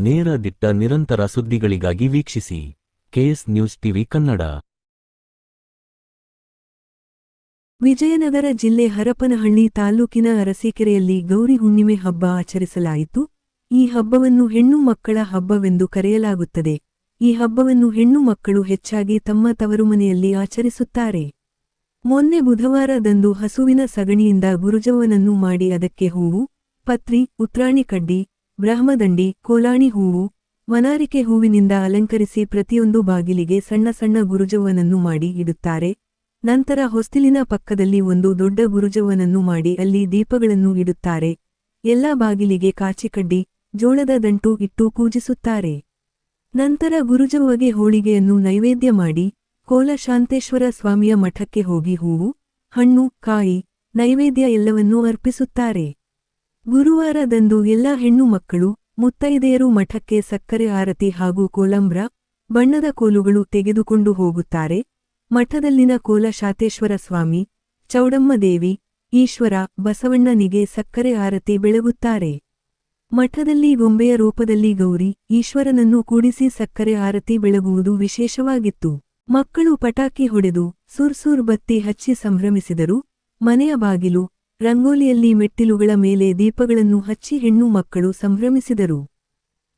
ನೇರ ದಿಟ್ಟ ನಿರಂತರ ಸುದ್ದಿಗಳಿಗಾಗಿ ವೀಕ್ಷಿಸಿ KS news TV Kannada. Vijayanagara ಜಿಲ್ಲೆ ಹರಪನಹಳ್ಳಿ ತಾಲೂಕಿನ ಅರಸೀಕೆರೆಯಲ್ಲಿ ಗೌರಿ ಹುಣ್ಣಿಮೆ ಹಬ್ಬ ಆಚರಿಸಲಾಯಿತು. ಈ ಹಬ್ಬವನ್ನು ಹೆಣ್ಣು ಮಕ್ಕಳ ಹಬ್ಬವೆಂದು ಕರೆಯಲಾಗುತ್ತದೆ. ಈ ಹಬ್ಬವನ್ನು ಹೆಣ್ಣು ಮಕ್ಕಳು ಹೆಚ್ಚಾಗಿ ತಮ್ಮ ತವರುಮನೆಯಲ್ಲಿ ಆಚರಿಸುತ್ತಾರೆ. ಮೊನ್ನೆ ಬುಧವಾರದಂದು ಹಸುವಿನ ಸಗಣಿಯಿಂದ ಗುರುಜವ್ವನನ್ನು ಮಾಡಿ ಅದಕ್ಕೆ ಹೂವು, ಪತ್ರಿ, ಉತ್ರಾಣಿ ಕಡ್ಡಿ, ಬ್ರಹ್ಮದಂಡಿ, ಕೋಲಾಣಿ ಹೂವು, ವನಾರಿಕೆ ಹೂವಿನಿಂದ ಅಲಂಕರಿಸಿ ಪ್ರತಿಯೊಂದು ಬಾಗಿಲಿಗೆ ಸಣ್ಣ ಸಣ್ಣ ಗುರುಜವ್ವನನ್ನು ಮಾಡಿ ಇಡುತ್ತಾರೆ. ನಂತರ ಹೊಸ್ತಿಲಿನ ಪಕ್ಕದಲ್ಲಿ ಒಂದು ದೊಡ್ಡ ಗುರುಜವ್ವನನ್ನು ಮಾಡಿ ಅಲ್ಲಿ ದೀಪಗಳನ್ನು ಇಡುತ್ತಾರೆ. ಎಲ್ಲ ಬಾಗಿಲಿಗೆ ಕಾಚಿಕಡ್ಡಿ, ಜೋಳದ ದಂಟು ಇಟ್ಟು ಪೂಜಿಸುತ್ತಾರೆ. ನಂತರ ಗುರುಜವ್ವಗೆ ಹೋಳಿಗೆಯನ್ನು ನೈವೇದ್ಯ ಮಾಡಿ ಕೋಲ ಶಾಂತೇಶ್ವರ ಸ್ವಾಮಿಯ ಮಠಕ್ಕೆ ಹೋಗಿ ಹೂವು, ಹಣ್ಣು, ಕಾಯಿ, ನೈವೇದ್ಯ ಎಲ್ಲವನ್ನೂ ಅರ್ಪಿಸುತ್ತಾರೆ. ಗುರುವಾರದಂದು ಎಲ್ಲ ಹೆಣ್ಣು ಮಕ್ಕಳು, ಮುತ್ತೈದೆಯರು ಮಠಕ್ಕೆ ಸಕ್ಕರೆ ಆರತಿ ಹಾಗೂ ಕೋಲಂಬ್ರ, ಬಣ್ಣದ ಕೋಲುಗಳು ತೆಗೆದುಕೊಂಡು ಹೋಗುತ್ತಾರೆ. ಮಠದಲ್ಲಿನ ಕೋಲ ಶಾತೇಶ್ವರ ಸ್ವಾಮಿ, ಚೌಡಮ್ಮ ದೇವಿ, ಈಶ್ವರ, ಬಸವಣ್ಣನಿಗೆ ಸಕ್ಕರೆ ಆರತಿ ಬೆಳಗುತ್ತಾರೆ. ಮಠದಲ್ಲಿ ಗೊಂಬೆಯ ರೂಪದಲ್ಲಿ ಗೌರಿ, ಈಶ್ವರನನ್ನು ಕೂಡಿಸಿ ಸಕ್ಕರೆ ಆರತಿ ಬೆಳಗುವುದು ವಿಶೇಷವಾಗಿತ್ತು. ಮಕ್ಕಳು ಪಟಾಕಿ ಹೊಡೆದು, ಸುರ್ಸೂರ್ ಬತ್ತಿ ಹಚ್ಚಿ ಸಂಭ್ರಮಿಸಿದರು. ಮನೆಯ ಬಾಗಿಲು, ರಂಗೋಲಿಯಲ್ಲಿ ಮೆಟ್ಟಿಲುಗಳ ಮೇಲೆ ದೀಪಗಳನ್ನು ಹಚ್ಚಿ ಹೆಣ್ಣು ಮಕ್ಕಳು ಸಂಭ್ರಮಿಸಿದರು.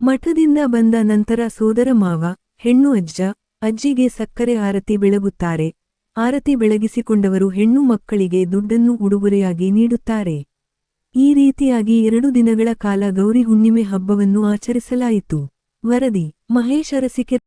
ಮಠದಿಂದ ಬಂದ ನಂತರ ಸೋದರ ಮಾವ, ಹೆಣ್ಣು ಅಜ್ಜ, ಅಜ್ಜಿಗೆ ಸಕ್ಕರೆ ಆರತಿ ಬೆಳಗುತ್ತಾರೆ. ಆರತಿ ಬೆಳಗಿಸಿಕೊಂಡವರು ಹೆಣ್ಣು ಮಕ್ಕಳಿಗೆ ದುಡ್ಡನ್ನು ಉಡುಗೊರೆಯಾಗಿ ನೀಡುತ್ತಾರೆ. ಈ ರೀತಿಯಾಗಿ 2 ದಿನಗಳ ಕಾಲ ಗೌರಿ ಹುಣ್ಣಿಮೆ ಹಬ್ಬವನ್ನು ಆಚರಿಸಲಾಯಿತು. ವರದಿ: ಮಹೇಶ್ ಅರಸೀಕೆರೆ.